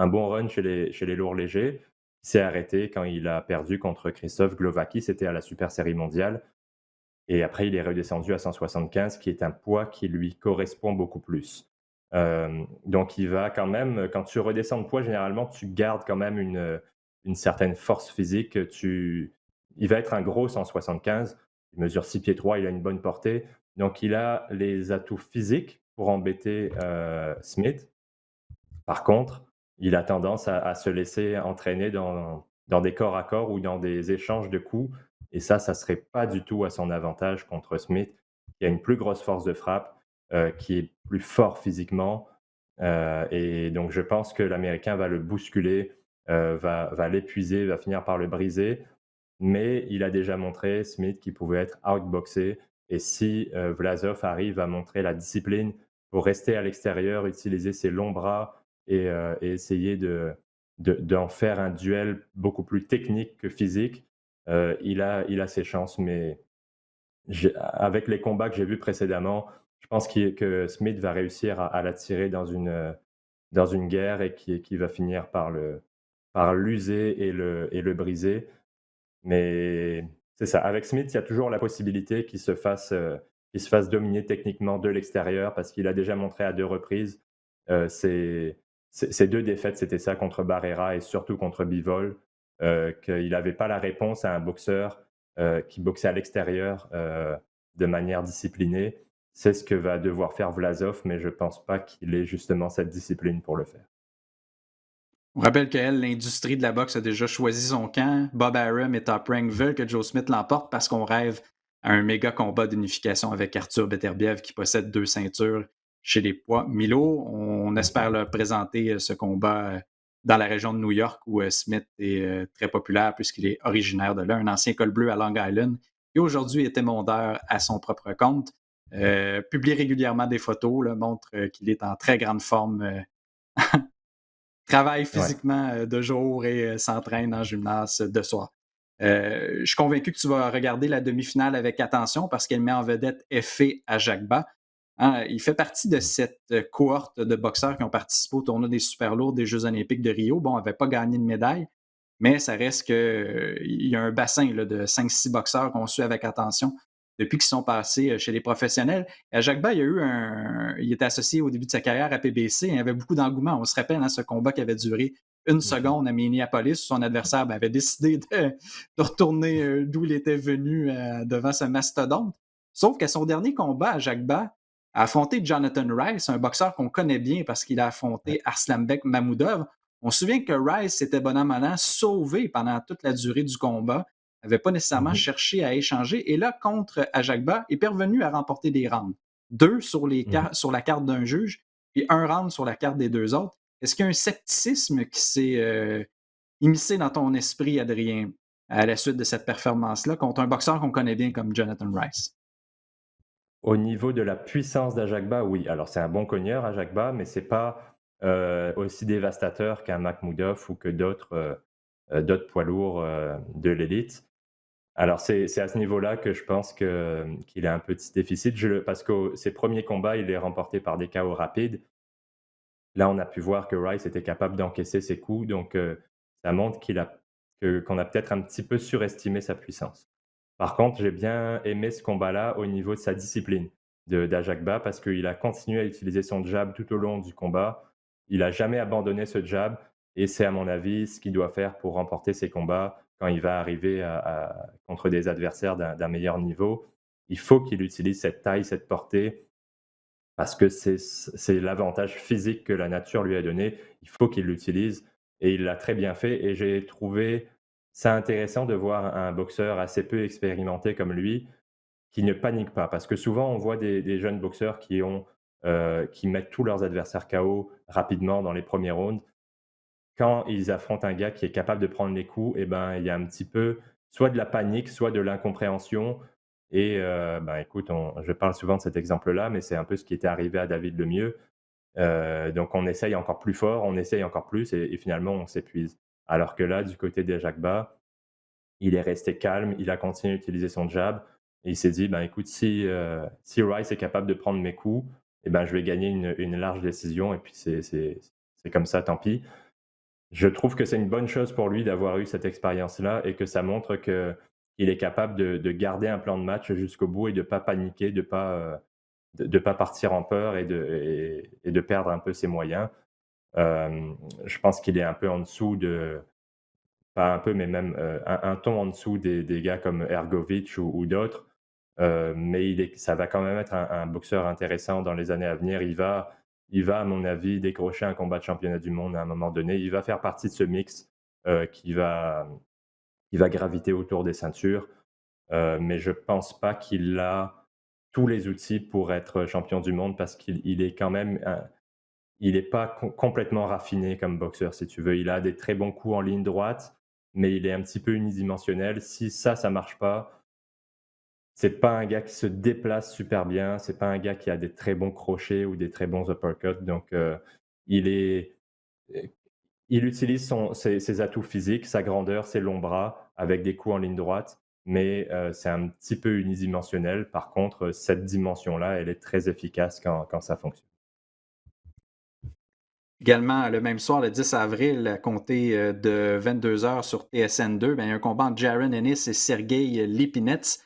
bon run chez les lourds légers. Il s'est arrêté quand il a perdu contre Christophe Glowacki, c'était à la Super Série mondiale. Et après, il est redescendu à 175, qui est un poids qui lui correspond beaucoup plus. Donc il va quand même, quand tu redescends de poids, généralement, tu gardes quand même une certaine force physique. Il va être un gros 175. Il mesure 6 pieds 3, il a une bonne portée. Donc il a les atouts physiques pour embêter Smith. Par contre, il a tendance à se laisser entraîner dans des corps à corps ou dans des échanges de coups. Et ça serait pas du tout à son avantage contre Smith, qui a une plus grosse force de frappe, qui est plus fort physiquement. Et donc je pense que l'Américain va le bousculer, va l'épuiser, va finir par le briser. Mais il a déjà montré, Smith, qu'il pouvait être outboxé. Et si Vlasov arrive à montrer la discipline pour rester à l'extérieur, utiliser ses longs bras et essayer d'en faire un duel beaucoup plus technique que physique, il a ses chances. Mais avec les combats que j'ai vus précédemment, je pense que Smith va réussir à l'attirer dans une guerre et qui va finir par l'user et le briser. Mais c'est ça, avec Smith, il y a toujours la possibilité qu'il se fasse dominer techniquement de l'extérieur parce qu'il a déjà montré à 2 reprises, ses 2 défaites, c'était ça contre Barrera et surtout contre Bivol, qu'il n'avait pas la réponse à un boxeur, qui boxait à l'extérieur, de manière disciplinée. C'est ce que va devoir faire Vlasov, mais je pense pas qu'il ait justement cette discipline pour le faire. On rappelle que l'industrie de la boxe a déjà choisi son camp. Bob Arum et Top Rank veulent que Joe Smith l'emporte parce qu'on rêve à un méga combat d'unification avec Arthur Beterbiev qui possède 2 ceintures chez les poids Milo. On espère Mmh. leur présenter ce combat dans la région de New York où Smith est très populaire puisqu'il est originaire de là, un ancien col bleu à Long Island et aujourd'hui est émondeur à son propre compte. Publie régulièrement des photos, là, montre qu'il est en très grande forme, travaille Ouais. physiquement de jour et s'entraîne en gymnase de soir. Je suis convaincu que tu vas regarder la demi-finale avec attention parce qu'elle met en vedette Effé Ajagba. Hein, il fait partie de cette cohorte de boxeurs qui ont participé au tournoi des super lourds des Jeux olympiques de Rio. Bon, on n'avait pas gagné de médaille, mais ça reste qu'il y a un bassin là, de 5-6 boxeurs qu'on suit avec attention depuis qu'ils sont passés chez les professionnels. Jacques il était associé au début de sa carrière à PBC. Il y avait beaucoup d'engouement. On se rappelle ce combat qui avait duré une Mhm. seconde à Minneapolis où son adversaire avait décidé de retourner d'où il était venu devant ce mastodonte. Sauf qu'à son dernier combat à Jacques a affronté Jonathan Rice, un boxeur qu'on connaît bien parce qu'il a Ouais. affronté Arslanbek Mamoudov. On se souvient que Rice s'était bon an, mal an sauvé pendant toute la durée du combat, n'avait pas nécessairement Mhm. cherché à échanger. Et là, contre Ajagba, il est parvenu à remporter des rounds. Deux Mhm. sur la carte d'un juge et un round sur la carte des deux autres. Est-ce qu'il y a un scepticisme qui s'est immiscé dans ton esprit, Adrien, à la suite de cette performance-là, contre un boxeur qu'on connaît bien comme Jonathan Rice? Au niveau de la puissance d'Ajagba, oui. Alors c'est un bon cogneur, Ajagba, mais c'est pas aussi dévastateur qu'un Makhmoudov ou que d'autres poids lourds de l'élite. Alors c'est à ce niveau-là que je pense qu'il a un petit déficit, parce que ses premiers combats, il est remporté par des KO rapides. Là, on a pu voir que Rice était capable d'encaisser ses coups, donc ça montre qu'on a peut-être un petit peu surestimé sa puissance. Par contre, j'ai bien aimé ce combat-là au niveau de sa discipline d'Ajagba parce qu'il a continué à utiliser son jab tout au long du combat. Il n'a jamais abandonné ce jab et c'est à mon avis ce qu'il doit faire pour remporter ses combats quand il va arriver contre des adversaires d'un meilleur niveau. Il faut qu'il utilise cette taille, cette portée parce que c'est l'avantage physique que la nature lui a donné. Il faut qu'il l'utilise et il l'a très bien fait et j'ai trouvé ça intéressant de voir un boxeur assez peu expérimenté comme lui, qui ne panique pas. Parce que souvent on voit des jeunes boxeurs qui mettent tous leurs adversaires KO rapidement dans les premiers rounds. Quand ils affrontent un gars qui est capable de prendre les coups, et ben, il y a un petit peu soit de la panique, soit de l'incompréhension et ben, écoute, je parle souvent de cet exemple-là, mais c'est un peu ce qui était arrivé à David Lemieux. Donc on essaye encore plus fort, on essaye encore plus et finalement on s'épuise. Alors que là, du côté des Jacques, il est resté calme, il a continué à utiliser son jab et il s'est dit: «Ben, écoute, si Rice est capable de prendre mes coups, et ben, je vais gagner une large décision et puis c'est comme ça, tant pis». Je trouve que c'est une bonne chose pour lui d'avoir eu cette expérience-là et que ça montre qu'il est capable de garder un plan de match jusqu'au bout et de ne pas paniquer, de pas partir en peur et de perdre un peu ses moyens. Je pense qu'il est un peu en dessous de pas un peu, mais même, un ton en dessous des gars comme Hrgovic ou d'autres. Mais ça va quand même être un boxeur intéressant dans les années à venir. À mon avis, décrocher un combat de championnat du monde à un moment donné. Il va faire partie de ce mix, qui va graviter autour des ceintures. Mais je pense pas qu'il a tous les outils pour être champion du monde parce qu'il est quand même il n'est pas complètement raffiné comme boxeur, si tu veux. Il a des très bons coups en ligne droite, mais il est un petit peu unidimensionnel. Si ça marche pas, c'est pas un gars qui se déplace super bien, c'est pas un gars qui a des très bons crochets ou des très bons uppercuts. Donc, il est il utilise ses atouts physiques, sa grandeur, ses longs bras avec des coups en ligne droite, mais c'est un petit peu unidimensionnel. Par contre, cette dimension-là, elle est très efficace quand ça fonctionne. Également, le même soir, le 10 avril, à compter de 22 heures sur TSN2, ben, il y a un combat entre Jaron Ennis et Sergei Lipinets.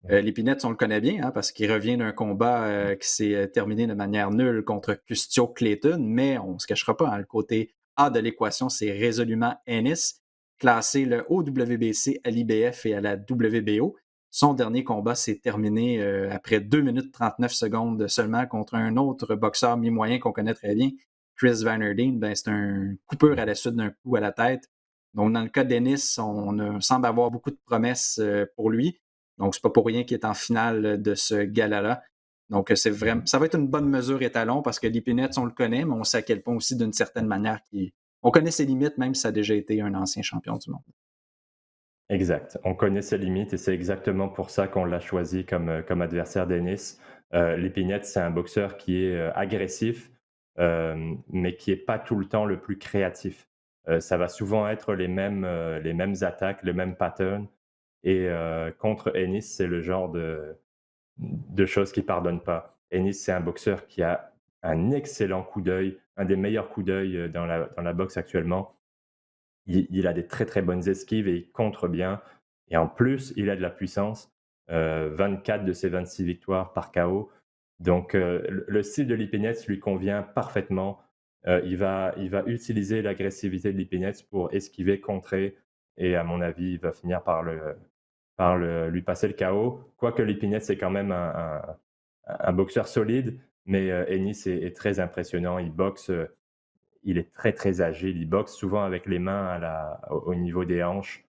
Lipinets, on le connaît bien parce qu'il revient d'un combat qui s'est terminé de manière nulle contre Custio Clayton, mais on ne se cachera pas, le côté A de l'équation, c'est résolument Ennis, classé le au WBC, à l'IBF et à la WBO. Son dernier combat s'est terminé après 2 minutes 39 secondes seulement contre un autre boxeur mi-moyen qu'on connaît très bien, Chris Van Erdeen, ben, c'est un coupeur à la suite d'un coup à la tête. Donc, dans le cas d'Ennis, on semble avoir beaucoup de promesses pour lui. Donc, c'est pas pour rien qu'il est en finale de ce gala-là. Donc, c'est vraiment, ça va être une bonne mesure étalon parce que Lipinets, on le connaît, mais on sait à quel point aussi, d'une certaine manière, qu'il on connaît ses limites, même si ça a déjà été un ancien champion du monde. Exact. On connaît ses limites et c'est exactement pour ça qu'on l'a choisi comme adversaire d'Ennis. Lipinets, c'est un boxeur qui est agressif, mais qui est pas tout le temps le plus créatif. Ça va souvent être les mêmes attaques, les mêmes patterns et contre Ennis, c'est le genre de choses qu'il pardonne pas. Ennis, c'est un boxeur qui a un excellent coup d'œil, un des meilleurs coups d'œil, dans la boxe actuellement. Il a des très, très bonnes esquives et il contre bien et en plus, il a de la puissance, 24 de ses 26 victoires par KO. Donc le style de Lipinets lui convient parfaitement. Il va utiliser l'agressivité de Lipinets pour esquiver, contrer et à mon avis, il va finir par lui passer le KO. Quoique Lipinets, c'est quand même un boxeur solide, mais Ennis est très impressionnant. Il boxe, il est très, très agile. Il boxe souvent avec les mains au niveau des hanches,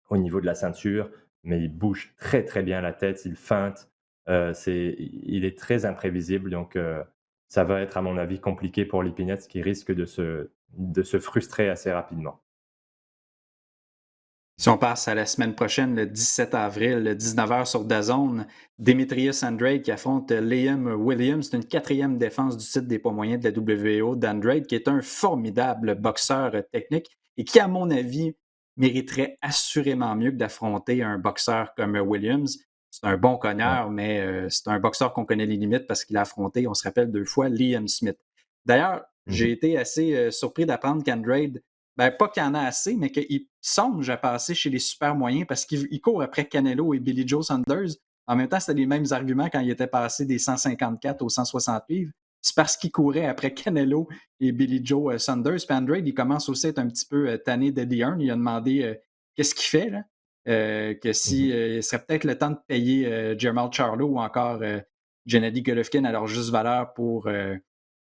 au niveau de la ceinture, mais il bouge très, très bien la tête, il feinte. Il est très imprévisible, donc ça va être, à mon avis, compliqué pour Lipinets qui risque de se frustrer assez rapidement. Si on passe à la semaine prochaine, le 17 avril, 19h sur DAZN, Demetrius Andrade qui affronte Liam Williams. C'est une quatrième défense du titre des poids moyens de la WBO d'Andrade, qui est un formidable boxeur technique et qui, à mon avis, mériterait assurément mieux que d'affronter un boxeur comme Williams. C'est un bon Ouais. cogneur, mais c'est un boxeur qu'on connaît les limites parce qu'il a affronté, on se rappelle, 2 fois Liam Smith. D'ailleurs, Mmh. j'ai été assez surpris d'apprendre qu'Andrade, ben, pas qu'il y en a assez, mais qu'il songe à passer chez les super moyens parce qu'il court après Canelo et Billy Joe Saunders. En même temps, c'était les mêmes arguments quand il était passé des 154 aux 160 livres. C'est parce qu'il courait après Canelo et Billy Joe Saunders. Puis Andrade, il commence aussi à être un petit peu tanné d'Eddie Hearn. Il a demandé qu'est-ce qu'il fait là. Que si Mmh. il serait peut-être le temps de payer Jermall Charlo ou encore Gennady Golovkin à leur juste valeur pour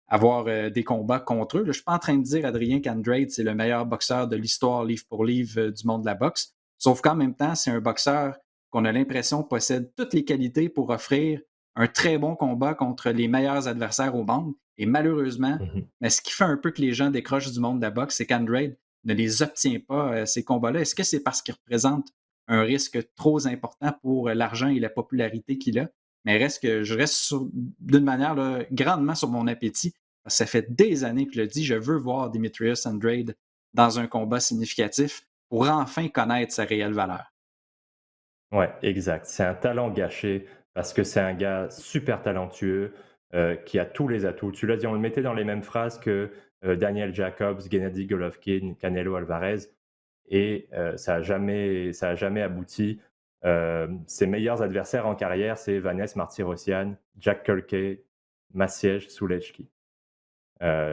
avoir des combats contre eux. Là, je ne suis pas en train de dire, Adrien, qu'Andrade, c'est le meilleur boxeur de l'histoire, livre pour livre, du monde de la boxe. Sauf qu'en même temps, c'est un boxeur qu'on a l'impression possède toutes les qualités pour offrir un très bon combat contre les meilleurs adversaires au monde. Et malheureusement, Mmh. mais ce qui fait un peu que les gens décrochent du monde de la boxe, c'est qu'Andrade ne les obtient pas, ces combats-là. Est-ce que c'est parce qu'il représente un risque trop important pour l'argent et la popularité qu'il a? Mais reste que je reste d'une manière là, grandement sur mon appétit. Ça fait des années que je le dis, je veux voir Demetrius Andrade dans un combat significatif pour enfin connaître sa réelle valeur. Ouais, exact. C'est un talent gâché parce que c'est un gars super talentueux, qui a tous les atouts. Tu l'as dit, on le mettait dans les mêmes phrases que, Daniel Jacobs, Gennady Golovkin, Canelo Alvarez et ça a jamais abouti. Ses meilleurs adversaires en carrière, c'est Vaness Martirosyan, Jack Culcay, Maciej Sulecki.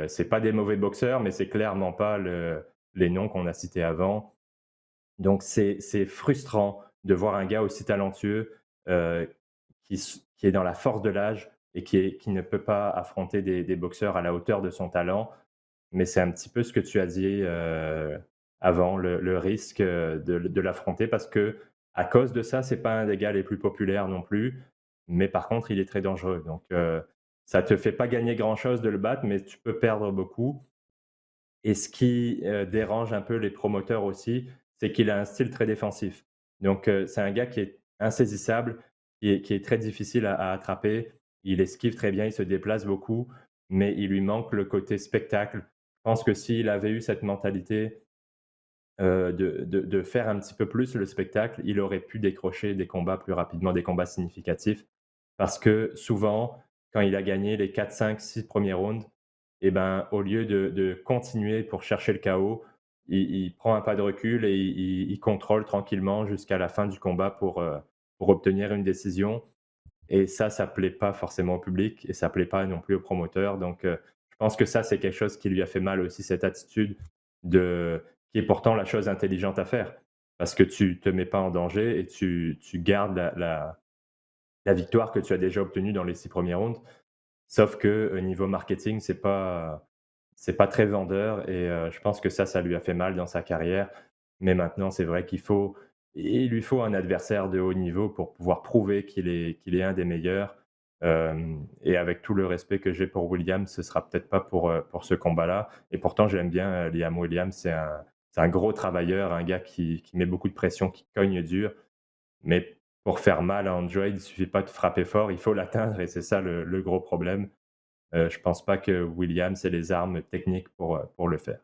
C'est pas des mauvais boxeurs, mais c'est clairement pas les noms qu'on a cités avant. Donc c'est frustrant de voir un gars aussi talentueux, qui est dans la force de l'âge et qui ne peut pas affronter des boxeurs à la hauteur de son talent. Mais c'est un petit peu ce que tu as dit, avant, le risque, de l'affronter parce que à cause de ça, c'est pas un des gars les plus populaires non plus, mais par contre, il est très dangereux. Donc ça te fait pas gagner grand-chose de le battre, mais tu peux perdre beaucoup. Et ce qui, dérange un peu les promoteurs aussi, c'est qu'il a un style très défensif. Donc, c'est un gars qui est insaisissable, qui est très difficile à attraper. Il esquive très bien, il se déplace beaucoup, mais il lui manque le côté spectacle. Je pense que s'il avait eu cette mentalité, de faire un petit peu plus le spectacle, il aurait pu décrocher des combats plus rapidement, des combats significatifs. Parce que souvent, quand il a gagné les 4, 5, 6 premiers rounds, et ben, au lieu de continuer pour chercher le KO, il prend un pas de recul et il contrôle tranquillement jusqu'à la fin du combat pour obtenir une décision et ça plaît pas forcément au public et ça plaît pas non plus aux promoteurs donc je pense que ça, c'est quelque chose qui lui a fait mal aussi, cette attitude qui est pourtant la chose intelligente à faire. Parce que tu te mets pas en danger et tu gardes la victoire que tu as déjà obtenue dans les 6 premiers rounds. Sauf que, niveau marketing, c'est pas très vendeur et je pense que ça lui a fait mal dans sa carrière. Mais maintenant, c'est vrai il lui faut un adversaire de haut niveau pour pouvoir prouver qu'il est un des meilleurs Et avec tout le respect que j'ai pour Williams, ce sera peut-être pas pour ce combat-là. Et pourtant, j'aime bien Liam Williams. C'est un gros travailleur, un gars qui met beaucoup de pression, qui cogne dur. Mais pour faire mal à Android, il suffit pas de frapper fort, il faut l'atteindre et c'est ça le gros problème. Je pense pas que Williams ait les armes techniques pour le faire.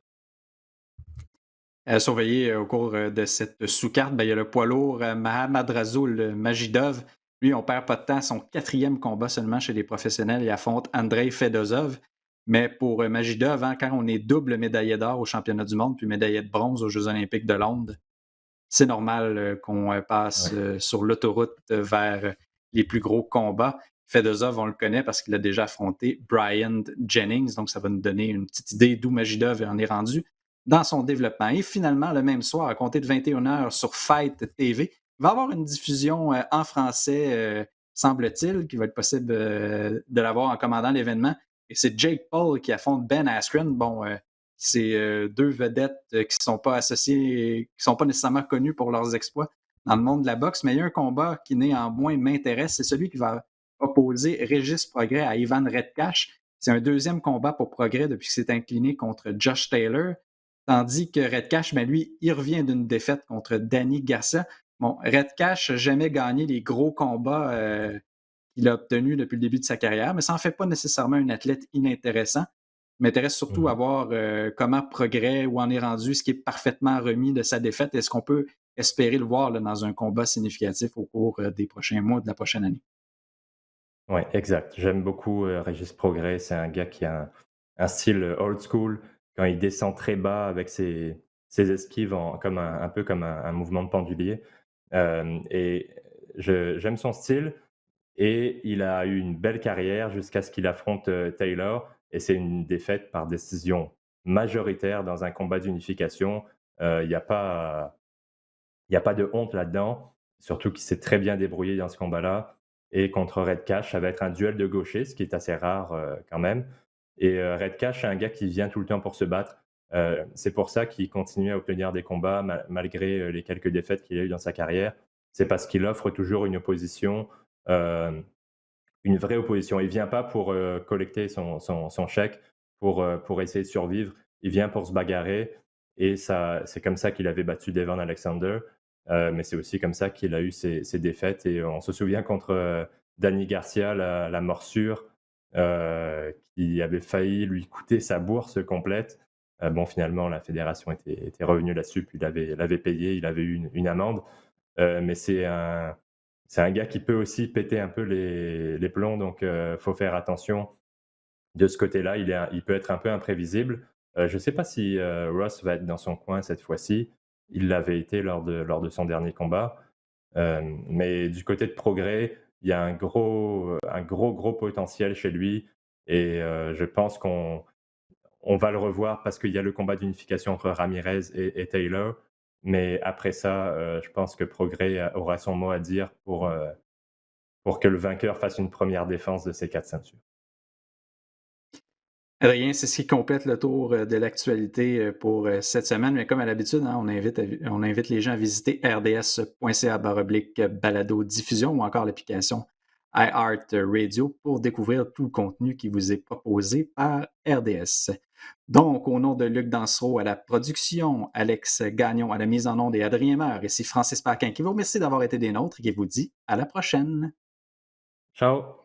À surveiller au cours de cette sous-carte, ben, il y a le poids lourd Mahamadrazul Majidov. Lui, on perd pas de temps. Son quatrième combat seulement chez les professionnels. Il affronte Andrei Fedosov. Mais pour Majidov, hein, quand on est double médaillé d'or au championnat du monde puis médaillé de bronze aux Jeux olympiques de Londres, c'est normal qu'on passe Ouais. sur l'autoroute vers les plus gros combats. Fedosov, on le connaît parce qu'il a déjà affronté Brian Jennings, donc ça va nous donner une petite idée d'où Majidov en est rendu dans son développement. Et finalement, le même soir, à compter de 21h sur Fight TV, il va y avoir une diffusion en français, semble-t-il, qui va être possible de l'avoir en commandant l'événement. Et c'est Jake Paul qui affronte Ben Askren. Bon, c'est deux vedettes qui ne sont pas associées, qui ne sont pas nécessairement connues pour leurs exploits dans le monde de la boxe, mais il y a un combat qui néanmoins m'intéresse, c'est celui qui va opposer Régis Progrès à Ivan Redcash. C'est un deuxième combat pour Progrès depuis qu'il s'est incliné contre Josh Taylor, tandis que Redcash, ben lui, il revient d'une défaite contre Danny Garcia. Bon, Redcash n'a jamais gagné les gros combats qu'il a obtenus depuis le début de sa carrière, mais ça n'en fait pas nécessairement un athlète inintéressant. M'intéresse surtout à Mmh. voir comment Progrès, où en est rendu, ce qui est parfaitement remis de sa défaite. Est-ce qu'on peut espérer le voir là, dans un combat significatif au cours des prochains mois, de la prochaine année? Ouais, exact. J'aime beaucoup, Régis Progrès. C'est un gars qui a un style, old school. Quand il descend très bas avec ses esquives comme un peu comme un mouvement de pendulier. Et j'aime son style et il a eu une belle carrière jusqu'à ce qu'il affronte, Taylor et c'est une défaite par décision majoritaire dans un combat d'unification. Il y a pas Il y a pas de honte là-dedans, surtout qu'il s'est très bien débrouillé dans ce combat-là et contre Red Cash, ça va être un duel de gauchers, ce qui est assez rare, quand même et Red Cash, c'est un gars qui vient tout le temps pour se battre. C'est pour ça qu'il continue à obtenir des combats malgré, les quelques défaites qu'il a eues dans sa carrière. C'est parce qu'il offre toujours une opposition, hem, une vraie opposition. Il vient pas pour, collecter son chèque, pour essayer de survivre. Il vient pour se bagarrer et ça c'est comme ça qu'il avait battu Devon Alexander, mais c'est aussi comme ça qu'il a eu ses défaites et on se souvient contre, Danny Garcia, la morsure, qui avait failli lui coûter sa bourse complète. Bon, finalement, la fédération était revenue là-dessus, puis l'avait payé, il avait eu une amende, mais c'est un gars qui peut aussi péter un peu les plombs, donc faut faire attention de ce côté-là. Il peut être un peu imprévisible. Je ne sais pas si, Ross va être dans son coin cette fois-ci. Il l'avait été lors de son dernier combat. Mais du côté de Progrès, il y a un gros potentiel chez lui et je pense qu'on va le revoir parce qu'il y a le combat d'unification entre Ramirez et Taylor. Mais après ça, je pense que Progrès aura son mot à dire pour que le vainqueur fasse une première défense de ses 4 ceintures. Adrien, c'est ce qui complète le tour de l'actualité pour cette semaine. Mais comme à l'habitude, hein, on invite les gens à visiter rds.ca/balado diffusion ou encore l'application iHeartRadio pour découvrir tout le contenu qui vous est proposé par RDS. Donc, au nom de Luc Dansereau à la production, Alex Gagnon à la mise en onde et Adrien Meur, ici Francis Paquin qui vous remercie d'avoir été des nôtres et qui vous dit à la prochaine. Ciao!